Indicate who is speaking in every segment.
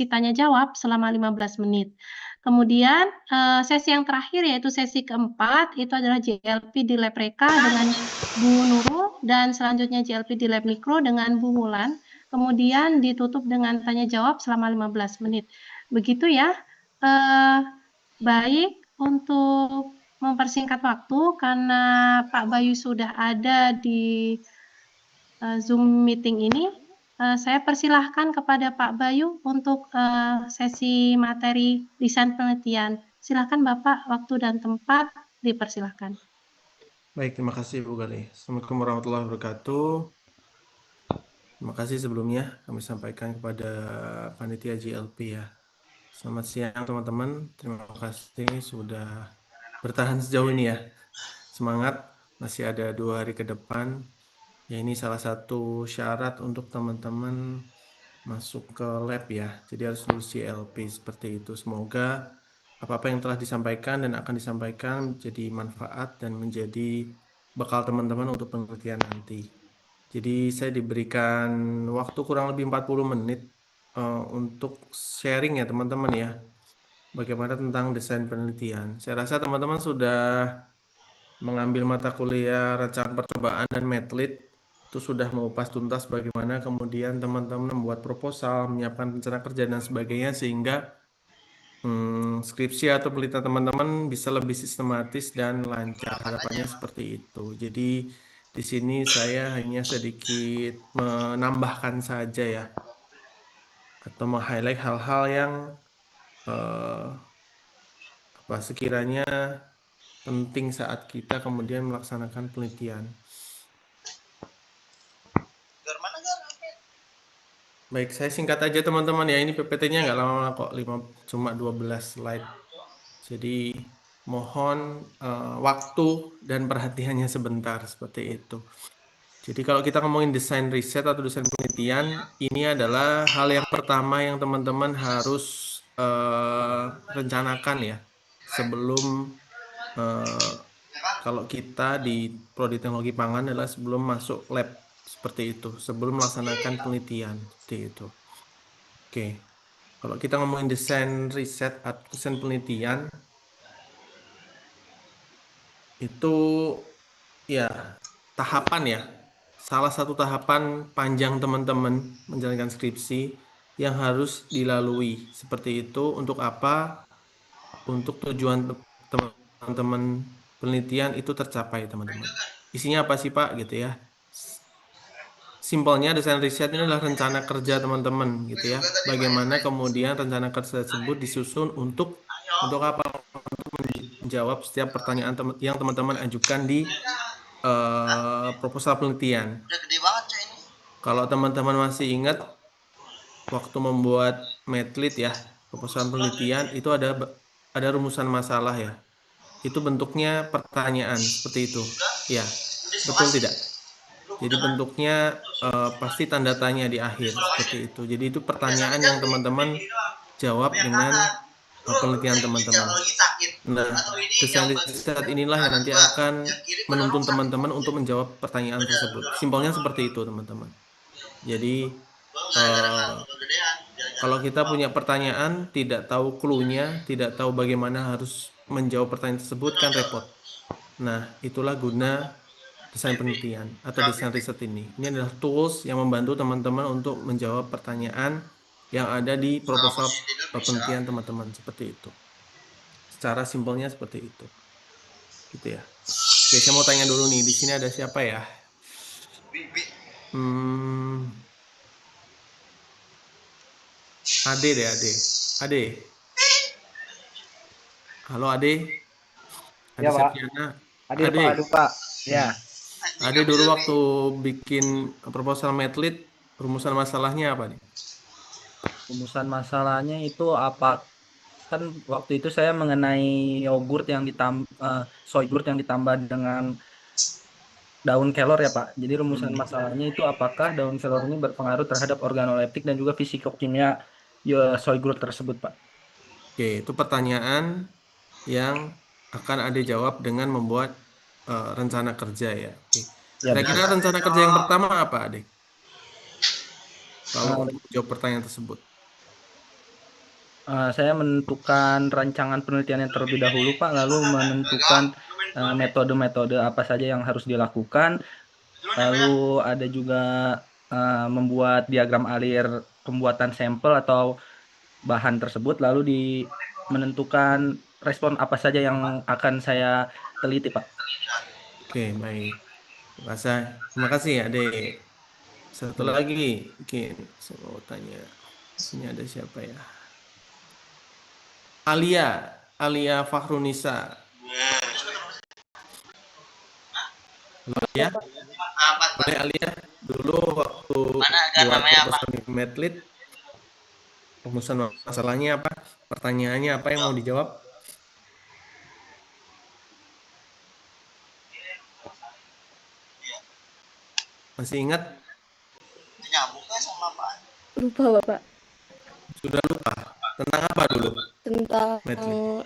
Speaker 1: tanya jawab selama 15 menit. Kemudian, sesi yang terakhir yaitu sesi keempat itu adalah JLP di lab Reka dengan Bu Nurul dan selanjutnya JLP di lab Mikro dengan Bu Wulan. Kemudian ditutup dengan tanya jawab selama 15 menit. Begitu ya. Baik, untuk mempersingkat waktu karena Pak Bayu sudah ada di Zoom meeting ini, saya persilahkan kepada Pak Bayu untuk sesi materi desain penelitian. Silakan Bapak, waktu dan tempat dipersilahkan.
Speaker 2: Baik, terima kasih Bu Gali. Assalamualaikum warahmatullahi wabarakatuh. Terima kasih sebelumnya kami sampaikan kepada panitia JLP ya. Selamat siang teman-teman. Terima kasih sudah bertahan sejauh ini ya. Semangat, masih ada 2 hari ke depan. Ya ini salah satu syarat untuk teman-teman masuk ke lab ya. Jadi harus lulus JLP seperti itu. Semoga apa-apa yang telah disampaikan dan akan disampaikan jadi manfaat dan menjadi bekal teman-teman untuk penelitian nanti. Jadi saya diberikan waktu kurang lebih 40 menit untuk sharing ya teman-teman ya. Bagaimana tentang desain penelitian. Saya rasa teman-teman sudah mengambil mata kuliah rencana percobaan dan medlit itu sudah mengupas tuntas bagaimana kemudian teman-teman membuat proposal, menyiapkan rencana kerja dan sebagainya sehingga skripsi atau penelitian teman-teman bisa lebih sistematis dan lancar. Harapannya seperti itu. Jadi di sini saya hanya sedikit menambahkan saja ya atau meng-highlight hal-hal yang sekiranya penting saat kita kemudian melaksanakan penelitian. Baik, saya singkat aja teman-teman ya. Ini PPT-nya nggak lama kok, cuma 12 slide. Jadi mohon waktu dan perhatiannya sebentar seperti itu. Jadi kalau kita ngomongin desain riset atau desain penelitian, ini adalah hal yang pertama yang teman-teman harus rencanakan ya. Sebelum kalau kita di Prodi Teknologi Pangan adalah sebelum masuk lab seperti itu, sebelum melaksanakan penelitian seperti itu. Oke, kalau kita ngomongin desain riset atau desain penelitian, itu ya tahapan ya, salah satu tahapan panjang teman-teman menjalankan skripsi yang harus dilalui. Seperti itu untuk apa? Untuk tujuan teman-teman penelitian itu tercapai teman-teman. Isinya apa sih Pak gitu ya? Simpelnya desain riset ini adalah rencana kerja teman-teman gitu ya. Bagaimana kemudian rencana kerja tersebut disusun untuk apa? Menjawab setiap pertanyaan yang teman-teman ajukan di proposal penelitian. Kalau teman-teman masih ingat waktu membuat medlit ya, proposal penelitian itu ada rumusan masalah ya. Itu bentuknya pertanyaan seperti itu. Ya, betul tidak? Jadi bentuknya pasti tanda tanya di akhir seperti itu. Jadi itu pertanyaan yang teman-teman jawab dengan penelitian teman-teman. Nah, desain riset inilah yang nanti akan menuntun teman-teman untuk menjawab pertanyaan tersebut. Simpelnya seperti itu, teman-teman. Jadi, kalau kita punya pertanyaan, tidak tahu clue-nya, tidak tahu bagaimana harus menjawab pertanyaan tersebut, kan repot. Nah, itulah guna desain penelitian atau desain riset ini. Ini adalah tools yang membantu teman-teman untuk menjawab pertanyaan yang ada di proposal penelitian teman-teman seperti itu. Secara simpelnya seperti itu. Gitu ya. Oke, saya mau tanya dulu nih, di sini ada siapa ya? Ade deh, Ade. Ade. Halo Ade. Ade
Speaker 3: Ya, Pak.
Speaker 2: Septiana.
Speaker 3: Hadir,
Speaker 2: Ade.
Speaker 3: Pak. Aduh, Pak. Ya.
Speaker 2: Ade dulu waktu bikin proposal medlit, rumusan masalahnya apa nih?
Speaker 3: Rumusan masalahnya itu apa? Kan waktu itu saya mengenai yogurt yang soy yogurt yang ditambah dengan daun kelor ya, Pak. Jadi rumusan masalahnya itu apakah daun kelor ini berpengaruh terhadap organoleptik dan juga fisikokimia soy yogurt tersebut, Pak.
Speaker 2: Oke, itu pertanyaan yang akan Ade jawab dengan membuat rencana kerja ya. Oke.
Speaker 3: Ya,
Speaker 2: Kira-kira
Speaker 3: betul.
Speaker 2: rencana kerja yang pertama apa, Ade? Kalau
Speaker 3: Eh,
Speaker 2: untuk menjawab pertanyaan tersebut.
Speaker 3: Saya menentukan rancangan penelitiannya terlebih dahulu, Pak, lalu menentukan metode-metode apa saja yang harus dilakukan, lalu ada juga membuat diagram alir pembuatan sampel atau bahan tersebut, lalu menentukan respon apa saja yang akan saya teliti, Pak.
Speaker 2: Oke, baik. Terima kasih ya, Dek. Satu
Speaker 3: Iya.
Speaker 2: lagi, mungkin saya mau tanya. Sini ada siapa ya? Alia, Alia Fakhrunisa. Halo Alia,
Speaker 4: Bapak.
Speaker 2: boleh Alia dulu waktu buat proposal di Medlit, rumusan masalahnya apa? Pertanyaannya apa yang mau dijawab? Masih ingat?
Speaker 4: Lupa Bapak.
Speaker 2: Sudah lupa. Tentang apa dulu?
Speaker 4: Tentang
Speaker 2: Medlit.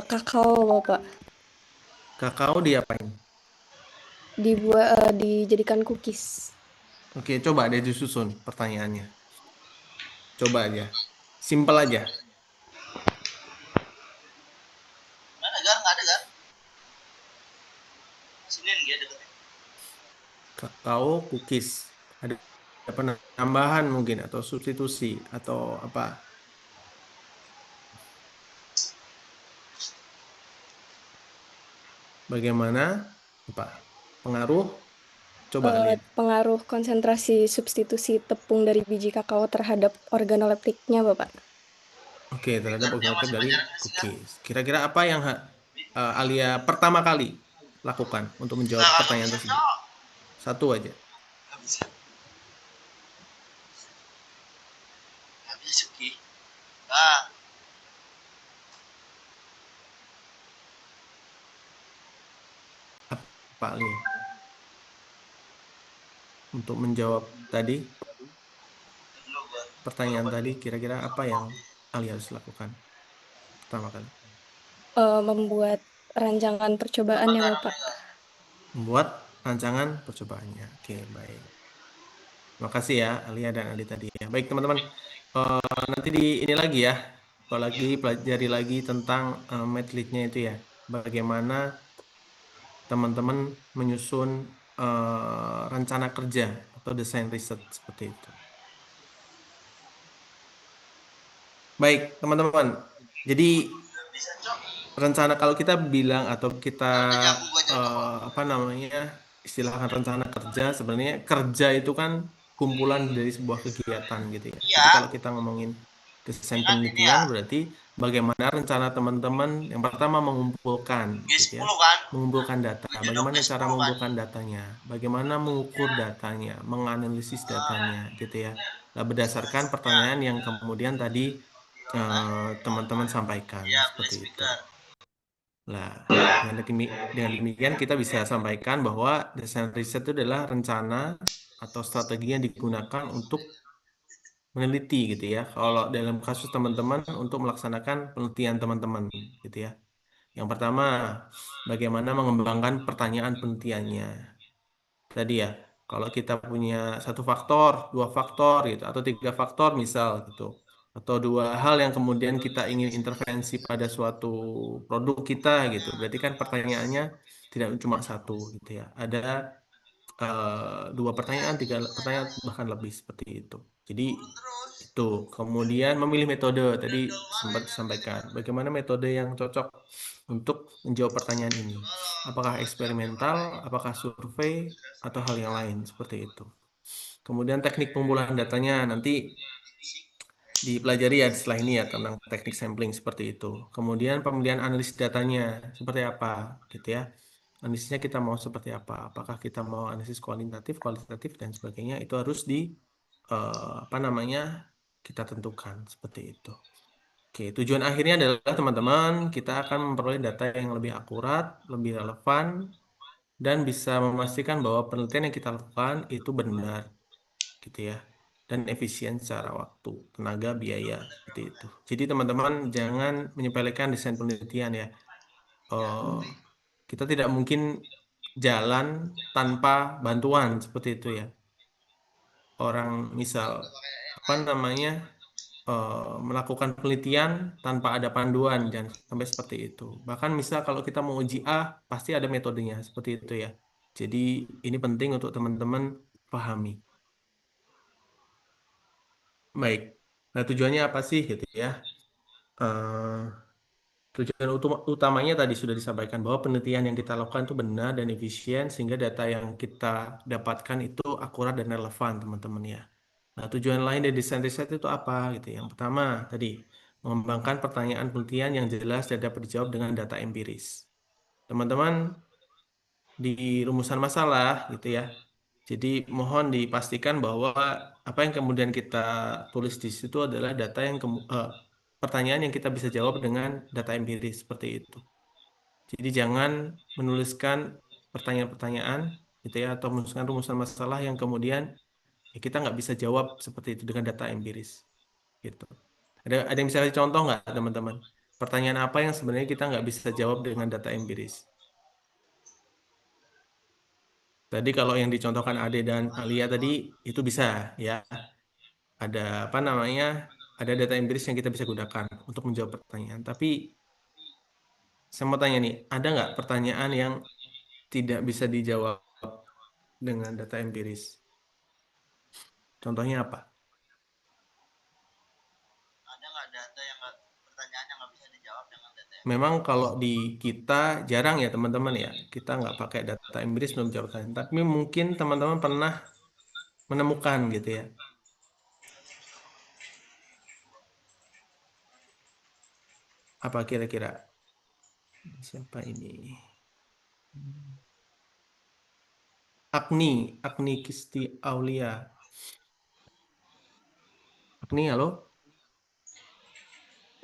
Speaker 4: kakao Bapak.
Speaker 2: Kakao diapain?
Speaker 4: Dijadikan cookies.
Speaker 2: Oke, coba deh disusun pertanyaannya. Coba aja. Simpel aja. Kakao cookies. Ada penambahan mungkin atau substitusi atau apa? Bagaimana? Apa? Pengaruh? Coba lihat.
Speaker 4: Pengaruh konsentrasi substitusi tepung dari biji kakao terhadap organoleptiknya Bapak.
Speaker 2: Oke, terhadap objektif dari cookies. Kira-kira apa yang Alia pertama kali lakukan untuk menjawab pertanyaan tersebut? Satu aja. Apa Alia? Untuk menjawab tadi, pertanyaan tadi, kira-kira apa yang Alia harus lakukan pertama kali?
Speaker 4: Membuat rancangan percobaan ya Bapak.
Speaker 2: Membuat rancangan percobaannya. Oke, baik. Terima kasih ya Alia dan Adi tadi ya. Baik teman-teman, nanti di ini lagi ya, kalau lagi pelajari lagi tentang medlitnya itu ya, bagaimana teman-teman menyusun rencana kerja atau desain riset seperti itu. Baik teman-teman, jadi rencana kalau kita bilang atau kita apa namanya istilahkan rencana kerja, sebenarnya kerja itu kan kumpulan dari sebuah kegiatan gitu ya. Jadi kalau kita ngomongin desain penelitian berarti bagaimana rencana teman-teman yang pertama mengumpulkan gitu ya. Mengumpulkan data. Bagaimana cara mengumpulkan datanya? Bagaimana mengukur datanya, menganalisis datanya gitu ya. Nah, berdasarkan pertanyaan yang kemudian tadi teman-teman sampaikan seperti itu. Nah, dengan demikian kita bisa sampaikan bahwa desain riset itu adalah rencana atau strategi yang digunakan untuk meneliti gitu ya. Kalau dalam kasus teman-teman untuk melaksanakan penelitian teman-teman gitu ya. Yang pertama, bagaimana mengembangkan pertanyaan penelitiannya. Tadi ya, kalau kita punya satu faktor, dua faktor gitu, atau tiga faktor misal gitu, atau dua hal yang kemudian kita ingin intervensi pada suatu produk kita gitu, berarti kan pertanyaannya tidak cuma satu gitu ya, ada dua pertanyaan, tiga pertanyaan bahkan lebih seperti itu. Jadi itu kemudian memilih metode tadi sempat disampaikan, bagaimana metode yang cocok untuk menjawab pertanyaan ini. Apakah eksperimental, apakah survei, atau hal yang lain seperti itu. Kemudian teknik pengumpulan datanya nanti dipelajari ya setelah ini ya tentang teknik sampling seperti itu. Kemudian pemilihan analisis datanya seperti apa gitu ya. Analisisnya kita mau seperti apa? Apakah kita mau analisis kualitatif, kualitatif dan sebagainya itu harus apa namanya kita tentukan seperti itu. Oke, tujuan akhirnya adalah teman-teman kita akan memperoleh data yang lebih akurat, lebih relevan, dan bisa memastikan bahwa penelitian yang kita lakukan itu benar, gitu ya, dan efisien secara waktu, tenaga, biaya, seperti itu. Jadi teman-teman jangan menyepelekan desain penelitian ya. Eh, kita tidak mungkin jalan tanpa bantuan seperti itu ya. Orang misal apa namanya melakukan penelitian tanpa ada panduan, jangan sampai seperti itu. Bahkan misal kalau kita mau uji A, pasti ada metodenya seperti itu ya. Jadi ini penting untuk teman-teman pahami. Baik. Nah, tujuannya apa sih gitu ya? Eh, Tujuan utamanya tadi sudah disampaikan bahwa penelitian yang kita lakukan itu benar dan efisien sehingga data yang kita dapatkan itu akurat dan relevan, teman-teman ya. Nah, tujuan lain dari desain riset itu apa gitu? Yang pertama tadi mengembangkan pertanyaan penelitian yang jelas dan dapat dijawab dengan data empiris. Teman-teman di rumusan masalah gitu ya. Jadi mohon dipastikan bahwa apa yang kemudian kita tulis di situ adalah data yang pertanyaan yang kita bisa jawab dengan data empiris seperti itu. Jadi jangan menuliskan pertanyaan-pertanyaan gitu ya atau menuliskan rumusan masalah yang kemudian ya, kita nggak bisa jawab seperti itu dengan data empiris gitu. Ada yang bisa kasih contoh nggak teman-teman? Pertanyaan apa yang sebenarnya kita nggak bisa jawab dengan data empiris? Tadi kalau yang dicontohkan Ade dan Alia tadi itu bisa ya. Ada apa namanya? Ada data empiris yang kita bisa gunakan untuk menjawab pertanyaan. Tapi saya mau tanya nih, ada nggak pertanyaan yang tidak bisa dijawab dengan data empiris? Contohnya apa?
Speaker 5: Ada nggak data yang pertanyaan yang nggak bisa dijawab dengan data empiris?
Speaker 2: Memang kalau di kita jarang ya teman-teman ya, kita nggak pakai data empiris untuk menjawab pertanyaan. Tapi mungkin teman-teman pernah menemukan gitu ya. Apa kira-kira? Siapa ini? Agni Kisti Aulia. Agni, halo?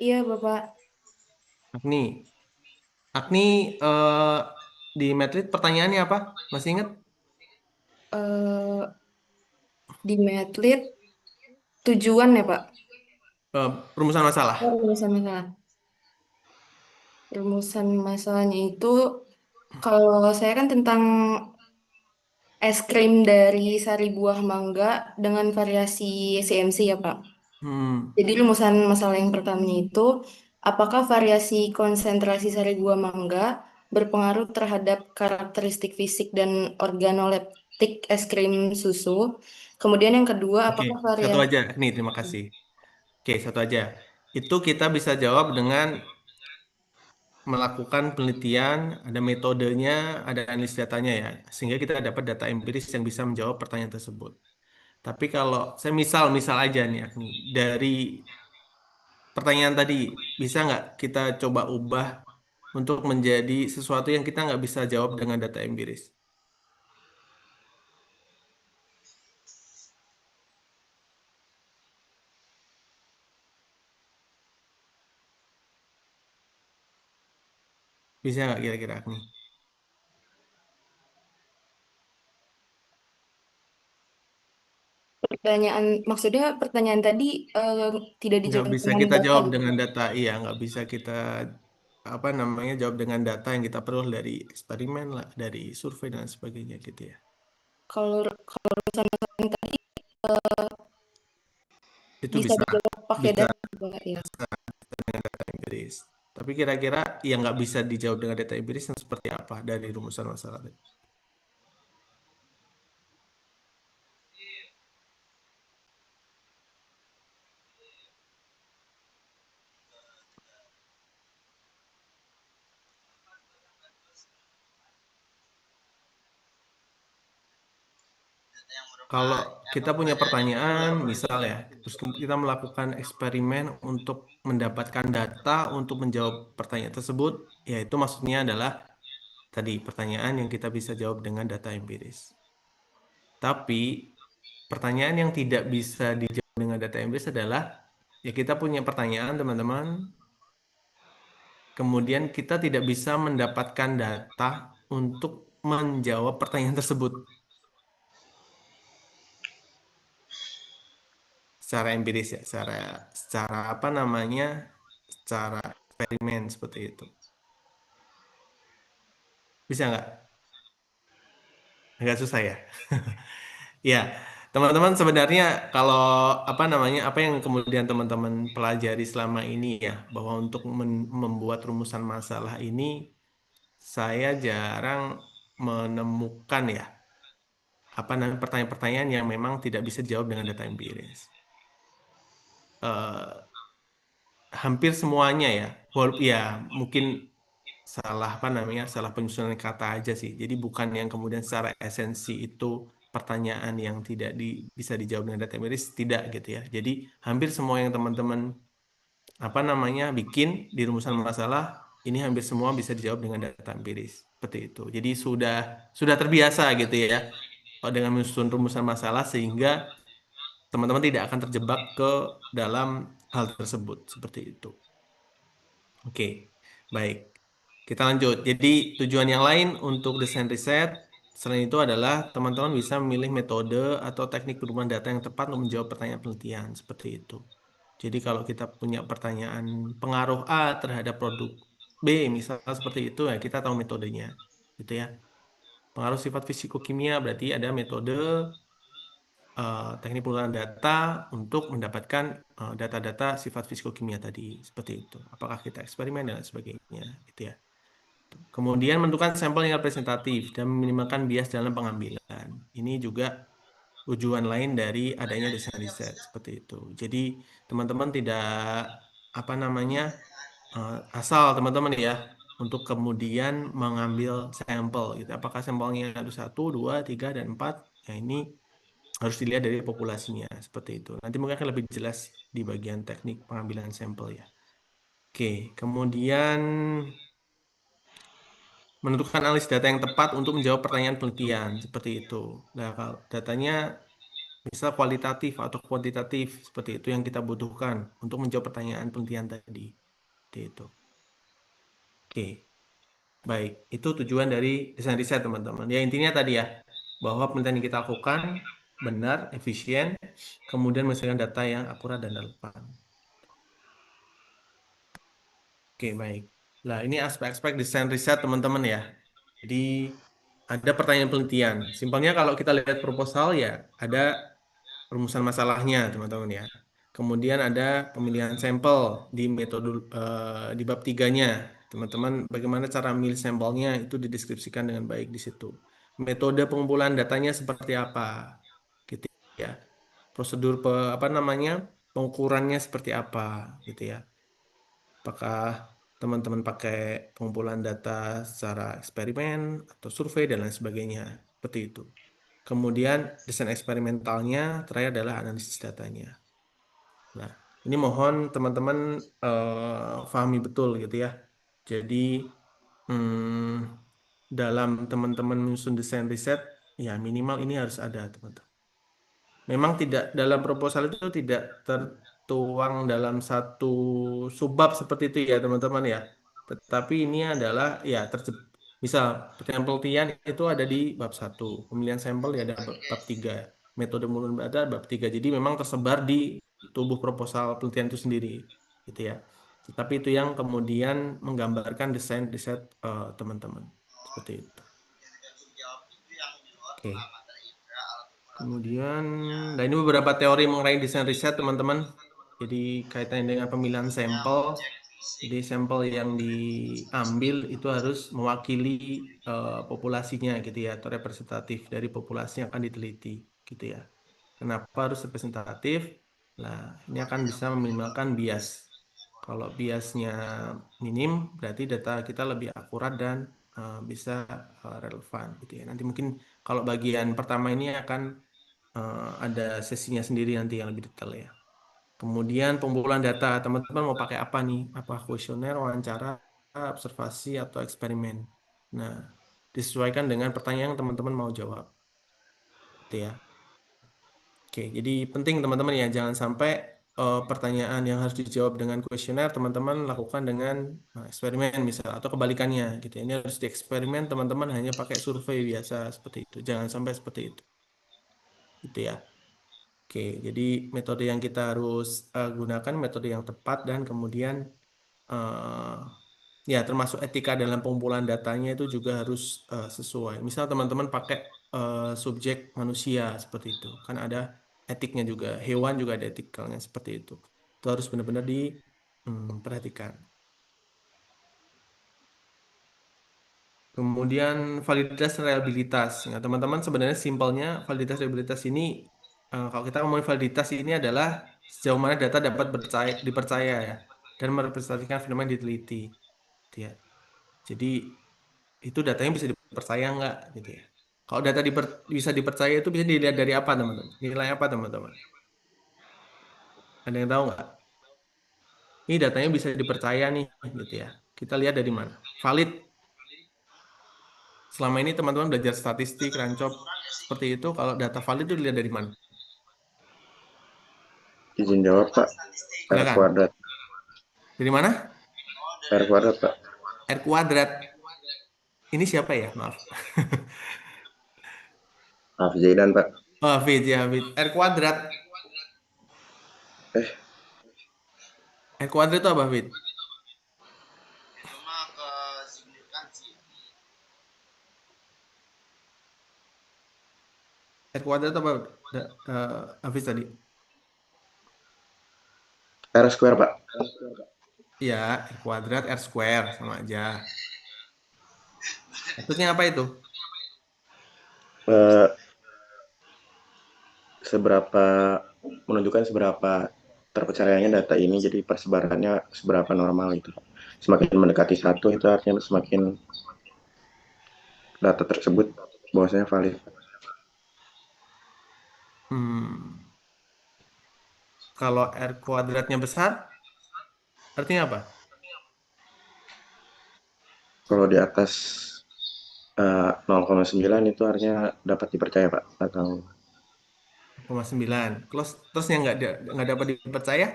Speaker 4: Iya, Bapak.
Speaker 2: Agni. Agni di Madrid pertanyaannya apa? Masih ingat?
Speaker 4: Eh, di Medlit tujuan ya, Pak?
Speaker 2: Rumusan masalah.
Speaker 4: Oh, rumusan masalah. Rumusan masalahnya itu kalau saya kan tentang es krim dari sari buah mangga dengan variasi CMC ya, Pak.
Speaker 2: Hmm,
Speaker 4: Jadi rumusan masalah yang pertamanya itu, apakah variasi konsentrasi sari buah mangga berpengaruh terhadap karakteristik fisik dan organoleptik es krim susu? Kemudian yang kedua,
Speaker 2: oke,
Speaker 4: apakah
Speaker 2: satu
Speaker 4: variasi...
Speaker 2: aja. Nih, terima kasih. Oke, satu aja. Itu kita bisa jawab dengan melakukan penelitian, ada metodenya, ada analis datanya ya, sehingga kita dapat data empiris yang bisa menjawab pertanyaan tersebut. Tapi kalau saya misal aja nih, Agni, dari pertanyaan tadi, bisa nggak kita coba ubah untuk menjadi sesuatu yang kita nggak bisa jawab dengan data empiris? Bisa nggak kira-kira, Agni?
Speaker 4: Pertanyaan, maksudnya pertanyaan tadi tidak
Speaker 2: Nggak
Speaker 4: dijawab
Speaker 2: bisa
Speaker 4: dengan
Speaker 2: kita
Speaker 4: data
Speaker 2: jawab
Speaker 4: gitu.
Speaker 2: dengan data, iya, nggak bisa kita apa namanya jawab dengan data yang kita peroleh dari eksperimen lah, dari survei dan sebagainya gitu ya.
Speaker 4: Kalau kalau rumusan masalah yang tadi
Speaker 2: Itu
Speaker 4: bisa
Speaker 2: bisa,
Speaker 4: dijawab pakai
Speaker 2: bisa
Speaker 4: data juga ya.
Speaker 2: dengan data empiris. Tapi kira-kira yang nggak bisa dijawab dengan data empiris yang seperti apa dari rumusan masalah tadi?
Speaker 5: Data yang berupa
Speaker 2: Kalau kita punya pertanyaan,
Speaker 5: itu
Speaker 2: misal ya, terus kita melakukan eksperimen untuk mendapatkan data untuk menjawab pertanyaan tersebut, ya itu maksudnya adalah tadi pertanyaan yang kita bisa jawab dengan data empiris. Tapi pertanyaan yang tidak bisa dijawab dengan data empiris adalah ya kita punya pertanyaan teman-teman, kemudian kita tidak bisa mendapatkan data untuk menjawab pertanyaan tersebut secara empiris ya, secara apa namanya, secara eksperimen seperti itu. Bisa nggak? Agak susah ya. Ya, Teman-teman sebenarnya kalau apa yang kemudian teman-teman pelajari selama ini ya, bahwa untuk membuat rumusan masalah ini saya jarang menemukan ya pertanyaan-pertanyaan yang memang tidak bisa dijawab dengan data empiris. Eh, Hampir semuanya ya, ya mungkin salah penyusunan kata aja sih. Jadi bukan yang kemudian secara esensi itu pertanyaan yang tidak bisa dijawab dengan data empiris, tidak gitu ya. Jadi hampir semua yang teman-teman bikin di rumusan masalah ini hampir semua bisa dijawab dengan data empiris seperti itu. Jadi sudah terbiasa gitu ya dengan menyusun rumusan masalah sehingga teman-teman tidak akan terjebak ke dalam hal tersebut seperti itu. Oke, baik. Kita lanjut. Jadi tujuan yang lain untuk desain riset selain itu adalah teman-teman bisa memilih metode atau teknik perubahan data yang tepat untuk menjawab pertanyaan penelitian seperti itu. Jadi kalau kita punya pertanyaan pengaruh A terhadap produk B, misalnya seperti itu ya kita tahu metodenya, gitu ya. Pengaruh sifat fisikokimia berarti ada metode teknik pengulangan data untuk mendapatkan data-data sifat fisikokimia tadi seperti itu. Apakah kita eksperimen dan sebagainya, gitu ya. Kemudian menentukan sampel yang representatif dan meminimalkan bias dalam pengambilan. Ini juga tujuan lain dari adanya desain riset seperti itu. Jadi teman-teman tidak asal teman-teman ya untuk kemudian mengambil sampel gitu. Apakah sampelnya ada 1, 2, 3, dan 4? Ya ini harus dilihat dari populasinya seperti itu. Nanti mungkin akan lebih jelas di bagian teknik pengambilan sampel ya. Oke, kemudian menentukan analisis data yang tepat untuk menjawab pertanyaan penelitian seperti itu. Nah, kalau datanya misal kualitatif atau kuantitatif seperti itu yang kita butuhkan untuk menjawab pertanyaan penelitian tadi. Seperti itu. Oke. Baik, itu tujuan dari desain riset teman-teman. Ya intinya tadi ya, bahwa penelitian yang kita lakukan benar, efisien, kemudian menghasilkan data yang akurat dan relevan. Oke, baik. Nah, ini aspek-aspek desain riset teman-teman ya. Jadi ada pertanyaan penelitian. Simpelnya kalau kita lihat proposal ya, ada rumusan masalahnya teman-teman ya. Kemudian ada pemilihan sampel di metode di bab 3-nya. Teman-teman bagaimana cara memilih sampelnya itu dideskripsikan dengan baik di situ. Metode pengumpulan datanya seperti apa? Gitu ya. Prosedur pengukurannya seperti apa gitu ya. Apakah teman-teman pakai pengumpulan data secara eksperimen atau survei dan lain sebagainya. Seperti itu. Kemudian desain eksperimentalnya terakhir adalah analisis datanya. Nah, ini mohon teman-teman pahami betul gitu ya. Jadi dalam teman-teman menyusun desain riset, ya minimal ini harus ada teman-teman. Memang tidak dalam proposal itu tidak tertuang dalam satu subbab seperti itu ya teman-teman ya. Tetapi ini adalah ya misal pertanyaan penelitian itu ada di bab 1, pemilihan sampel ya ada bab 3, metode pengumpulan data bab 3. Jadi memang tersebar di tubuh proposal penelitian itu sendiri gitu ya. Tetapi itu yang kemudian menggambarkan desain riset teman-teman seperti itu. Oke. Kemudian, nah ini beberapa teori mengenai desain riset teman-teman. Jadi kaitannya dengan pemilihan sampel. Jadi sampel yang diambil itu harus mewakili populasinya gitu ya, atau representatif dari populasi yang akan diteliti gitu ya. Kenapa harus representatif? Nah, ini akan bisa meminimalkan bias. Kalau biasnya minim, berarti data kita lebih akurat dan bisa relevan gitu ya. Nanti mungkin kalau bagian pertama ini akan ada sesinya sendiri nanti yang lebih detail ya. Kemudian pengumpulan data, teman-teman mau pakai apa nih? Apa kuesioner, wawancara, observasi, atau eksperimen? Nah, disesuaikan dengan pertanyaan yang teman-teman mau jawab. Gitu ya. Oke, jadi penting teman-teman ya, jangan sampai pertanyaan yang harus dijawab dengan kuesioner, teman-teman lakukan dengan eksperimen misal, atau kebalikannya gitu. Ini harus dieksperimen, teman-teman hanya pakai survei biasa seperti itu. Jangan sampai seperti itu. Gitu ya. Oke, jadi metode yang kita harus gunakan metode yang tepat dan kemudian ya termasuk etika dalam pengumpulan datanya itu juga harus sesuai. Misal teman-teman pakai subjek manusia seperti itu. Kan ada etiknya juga, hewan juga ada etikalnya seperti itu. Itu harus benar-benar diperhatikan. Kemudian validitas dan reliabilitas. Nah, teman-teman sebenarnya simpelnya validitas reliabilitas ini kalau kita ngomongin validitas ini adalah sejauh mana data dapat dipercaya ya dan merepresentasikan fenomena yang diteliti. Gitu ya. Jadi itu datanya bisa dipercaya nggak gitu ya. Kalau data bisa dipercaya itu bisa dilihat dari apa teman-teman? Nilai apa teman-teman? Ada yang tahu nggak? Ini datanya bisa dipercaya nih gitu ya. Kita lihat dari mana? Valid. Selama ini teman-teman belajar statistik, rancop seperti itu. Kalau data valid itu dilihat dari mana?
Speaker 6: Izin jawab, Pak. R
Speaker 2: Silakan.
Speaker 6: kuadrat.
Speaker 2: Dari mana?
Speaker 6: R kuadrat, Pak.
Speaker 2: R kuadrat. Ini siapa ya? Maaf.
Speaker 6: Maaf, Zaidan, Pak.
Speaker 2: Oh, Hafid ya, Hafid. R kuadrat. R kuadrat itu apa, Hafid?
Speaker 5: Cuma ke signifikansi.
Speaker 2: R kuadrat itu apa, Hafid tadi?
Speaker 6: R square, Pak.
Speaker 2: Ya, R kuadrat, R square, sama aja. Maksudnya apa itu?
Speaker 6: Menunjukkan seberapa terpercayanya data ini, jadi persebarannya seberapa normal itu. Semakin mendekati 1 itu artinya semakin data tersebut bahwasanya valid.
Speaker 2: Kalau R kuadratnya besar, artinya apa?
Speaker 6: Kalau di atas 0,9 itu artinya dapat dipercaya, Pak, atau
Speaker 2: 0,9. Terus yang nggak dapat dipercaya?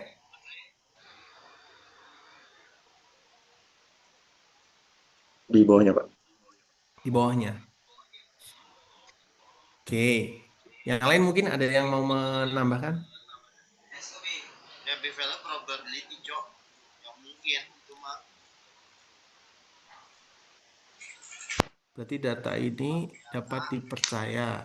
Speaker 6: di bawahnya, Pak.
Speaker 2: Di bawahnya. Oke. Yang lain mungkin ada yang mau menambahkan?
Speaker 5: Ya, value probability, Cok. Yang mungkin itu mah.
Speaker 2: Berarti data ini dapat dipercaya.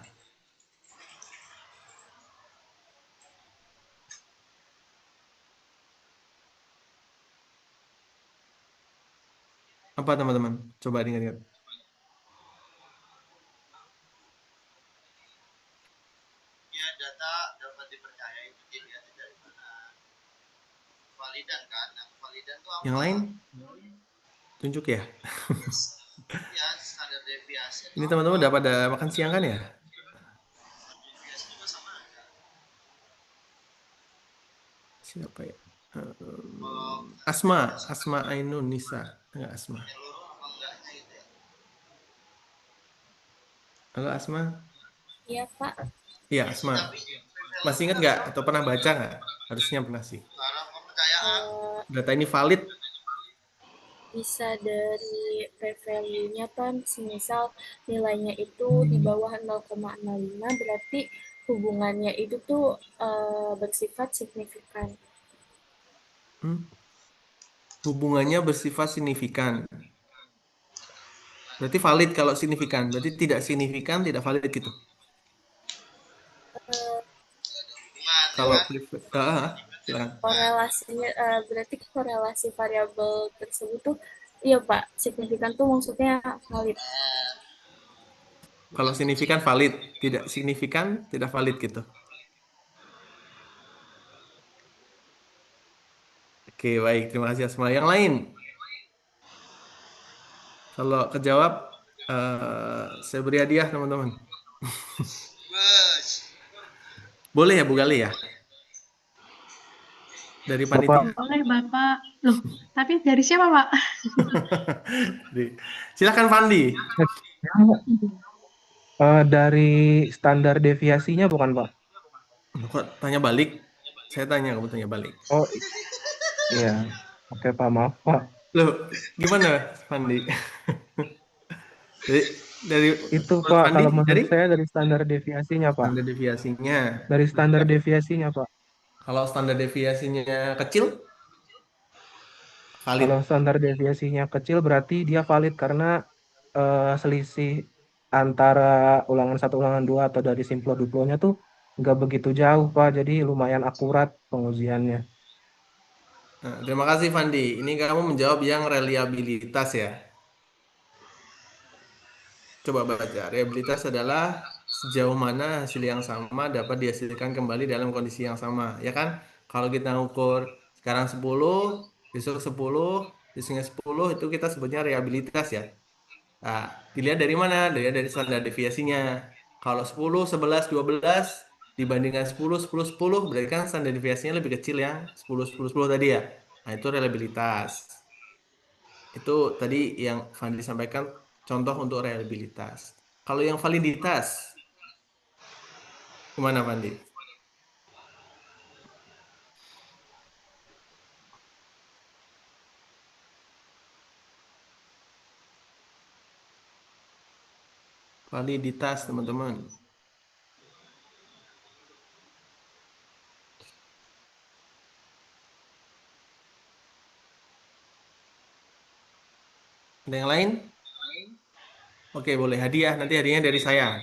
Speaker 2: Apa teman-teman? Coba ingat-ingat.
Speaker 5: Ya, data dapat dipercaya itu dilihat dari mana. Validan kan? Nah, validan itu apa?
Speaker 2: Yang lain? Tunjuk ya.
Speaker 5: Ya, standar deviasi.
Speaker 2: Ini teman-teman udah pada makan siang kan ya?
Speaker 5: Deviasi juga sama aja.
Speaker 2: Siapa ya? Asma Ainun Nisa. Enggak Asma. Halo Asma.
Speaker 7: Iya, Pak.
Speaker 2: Iya Asma. Masih ingat nggak atau pernah baca nggak? Harusnya pernah sih. Data ini valid.
Speaker 7: Bisa dari p-value-nya kan, semisal nilainya itu di bawah 0,05, berarti hubungannya itu tuh bersifat signifikan.
Speaker 2: Hubungannya bersifat signifikan. Berarti valid kalau signifikan. Berarti tidak signifikan, tidak valid gitu. Kalau silakan.
Speaker 7: Korelasinya berarti korelasi variabel tersebut tuh, iya Pak, signifikan tuh maksudnya valid.
Speaker 2: Kalau signifikan valid, tidak signifikan tidak valid gitu. Oke, baik. Terima kasih Asma. Yang lain? Kalau kejawab, saya beri hadiah teman-teman. Boleh ya Bu Gali ya? Dari panitia.
Speaker 1: Boleh Bapak. Loh, tapi dari siapa Pak?
Speaker 2: Silakan Fandi.
Speaker 8: Dari standar deviasinya bukan, Pak?
Speaker 2: Kok tanya balik? Saya tanya, kamu tanya balik.
Speaker 8: Oh, iya. Oke, Pak. Maaf, Pak.
Speaker 2: Loh, gimana Fandi? dari
Speaker 8: itu Pak,
Speaker 2: Fandi,
Speaker 8: kalau menurut saya dari standar deviasinya, Pak.
Speaker 2: Standar deviasinya.
Speaker 8: Dari standar deviasinya, Pak.
Speaker 2: Kalau standar deviasinya kecil, valid.
Speaker 8: Kalau standar deviasinya kecil berarti dia valid karena selisih antara ulangan 1, ulangan 2 atau dari Simplo Duplonya tuh nggak begitu jauh, Pak. Jadi lumayan akurat pengujiannya.
Speaker 2: Nah, terima kasih Fandi. Ini kamu menjawab yang reliabilitas ya. Coba baca. Reliabilitas adalah sejauh mana hasil yang sama dapat dihasilkan kembali dalam kondisi yang sama. Ya kan? Kalau kita ukur sekarang 10, besok 10, besoknya 10, itu kita sebutnya reliabilitas ya. Nah, dilihat dari mana? Dilihat dari standar deviasinya. Kalau 10, 11, 12 dibandingkan 10, 10, 10, berarti kan standar deviasinya lebih kecil ya. 10, 10, 10 tadi ya. Nah, itu reliabilitas. Itu tadi yang Fandi sampaikan contoh untuk reliabilitas. Kalau yang validitas, gimana Fandi? Validitas teman-teman. Ada yang lain? Oke, boleh hadiah. Nanti hadiahnya dari saya.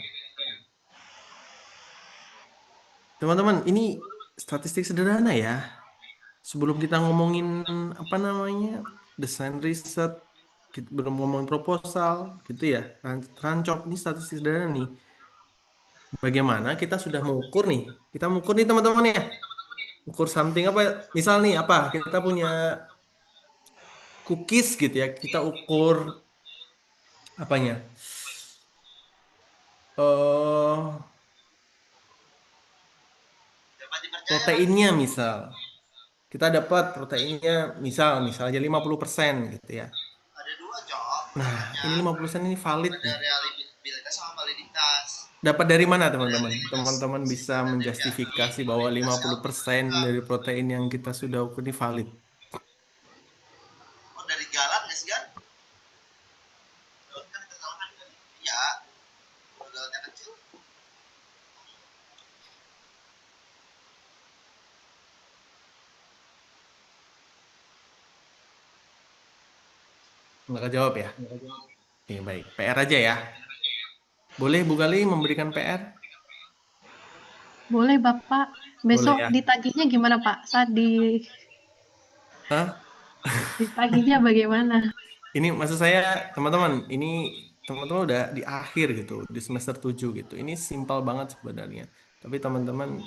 Speaker 2: Teman-teman, ini statistik sederhana ya. Sebelum kita ngomongin apa namanya desain riset, kita belum ngomongin proposal, gitu ya. Rancok ini statistik sederhana nih. Bagaimana kita sudah mengukur nih? Kita mengukur nih teman-teman ya. Ukur something apa? Misal nih apa? Kita punya cookies gitu ya. Kita ukur apanya? Proteinnya misal. Kita dapat proteinnya misal aja 50% gitu ya.
Speaker 5: Ada dua, Cok.
Speaker 2: Nah, ini 50% ini valid
Speaker 5: Ada
Speaker 2: nih.
Speaker 5: reliabilitas sama validitas.
Speaker 2: Dapat dari mana teman-teman? Teman-teman bisa menjustifikasi bahwa 50% dari protein yang kita sudah ukur ini valid.
Speaker 5: Oh, dari galat nggak sih, kan? Kan kesalahan kan? Iya. Kalau galatnya kecil.
Speaker 2: Nggak jawab ya? Oke, baik. PR aja ya. Boleh Bu Gali memberikan PR?
Speaker 1: Boleh Bapak. Besok
Speaker 2: Boleh ya.
Speaker 1: ditagihnya gimana Pak? Saat
Speaker 2: Hah?
Speaker 1: ditagihnya bagaimana?
Speaker 2: Ini maksud saya teman-teman, ini teman-teman udah di akhir gitu, di semester 7 gitu. Ini simpel banget sebenarnya. Tapi teman-teman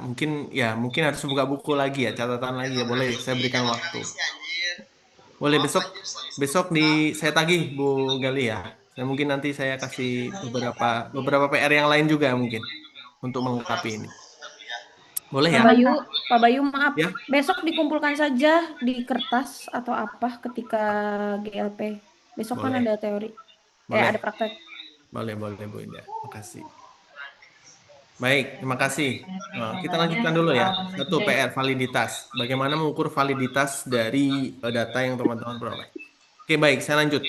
Speaker 2: mungkin harus buka buku lagi ya, catatan lagi ya. Boleh saya berikan waktu. Boleh besok saya tagih Bu Gali ya. Dan mungkin nanti saya kasih beberapa PR yang lain juga mungkin untuk melengkapi ini. Boleh ya?
Speaker 9: Pak Bayu, maaf.
Speaker 2: Ya.
Speaker 9: Besok dikumpulkan saja di kertas atau apa ketika GLP. Besok kan
Speaker 2: Boleh.
Speaker 9: ada teori.
Speaker 2: Boleh.
Speaker 9: Ada praktek.
Speaker 2: Boleh Bu Indah. Makasih. Baik, terima kasih. Nah, kita lanjutkan dulu ya. Satu PR, validitas. Bagaimana mengukur validitas dari data yang teman-teman peroleh. Oke, baik. Saya lanjut.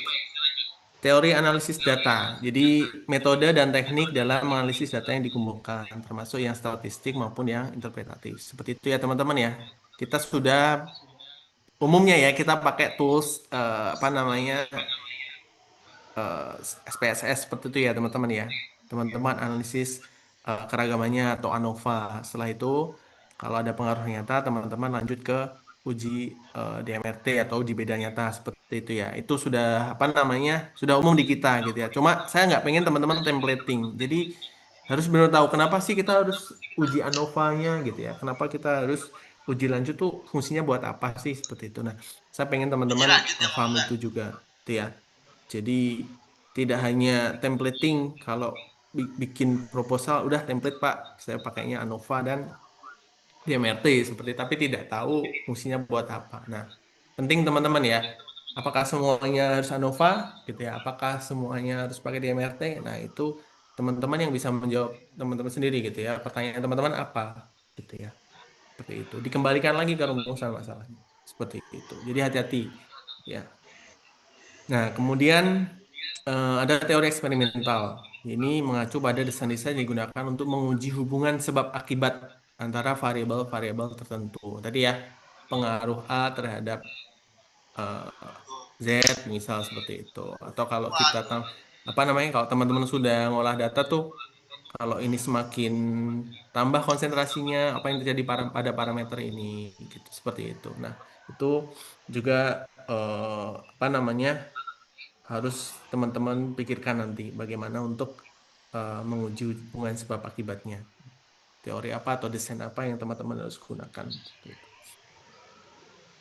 Speaker 2: Teori analisis data. Jadi, metode dan teknik dalam menganalisis data yang dikumpulkan, termasuk yang statistik maupun yang interpretatif. Seperti itu ya, teman-teman ya. Kita sudah umumnya ya, kita pakai tools SPSS seperti itu ya, teman-teman ya. Teman-teman analisis keragamannya atau ANOVA. Setelah itu, kalau ada pengaruh nyata, teman-teman lanjut ke uji DMRT atau uji beda nyata seperti itu ya. Itu sudah sudah umum di kita gitu ya. Cuma saya nggak pengen teman-teman templating. Jadi harus benar tahu kenapa sih kita harus uji ANOVA-nya gitu ya. Kenapa kita harus uji lanjut tuh fungsinya buat apa sih seperti itu. Nah, saya pengen teman-teman paham itu juga, gitu ya. Jadi tidak hanya templating, kalau bikin proposal udah template Pak, saya pakainya ANOVA dan DMRT seperti, tapi tidak tahu fungsinya buat apa. Nah, penting teman-teman ya, apakah semuanya harus ANOVA gitu ya, apakah semuanya harus pakai DMRT? Nah, itu teman-teman yang bisa menjawab teman-teman sendiri gitu ya. Pertanyaan teman-teman apa gitu ya. Seperti itu. Dikembalikan lagi ke rumusan masalahnya. Seperti itu. Jadi hati-hati ya. Nah, kemudian ada teori eksperimental. Ini mengacu pada desain-desain yang digunakan untuk menguji hubungan sebab akibat antara variabel-variabel tertentu. Tadi ya, pengaruh A terhadap Z misal seperti itu. Atau kalau kita apa namanya, kalau teman-teman sudah ngolah data tuh, kalau ini semakin tambah konsentrasinya, apa yang terjadi pada parameter ini, gitu, seperti itu. Nah, itu juga apa namanya, harus teman-teman pikirkan nanti bagaimana untuk menguji hubungan sebab akibatnya. Teori apa atau desain apa yang teman-teman harus gunakan. Gitu.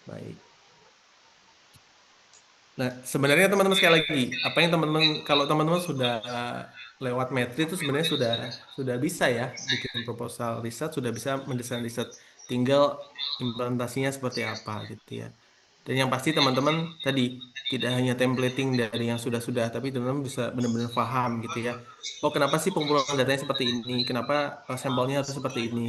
Speaker 2: Baik. Nah, sebenarnya teman-teman sekali lagi, apa yang teman-teman, kalau teman-teman sudah lewat Metri itu sebenarnya sudah bisa ya bikin proposal riset, sudah bisa mendesain riset, tinggal implementasinya seperti apa gitu ya. Dan yang pasti teman-teman tadi tidak hanya templating dari yang sudah-sudah, tapi teman-teman bisa benar-benar paham gitu ya. Oh, kenapa sih pengumpulan datanya seperti ini? Kenapa sampelnya harus seperti ini?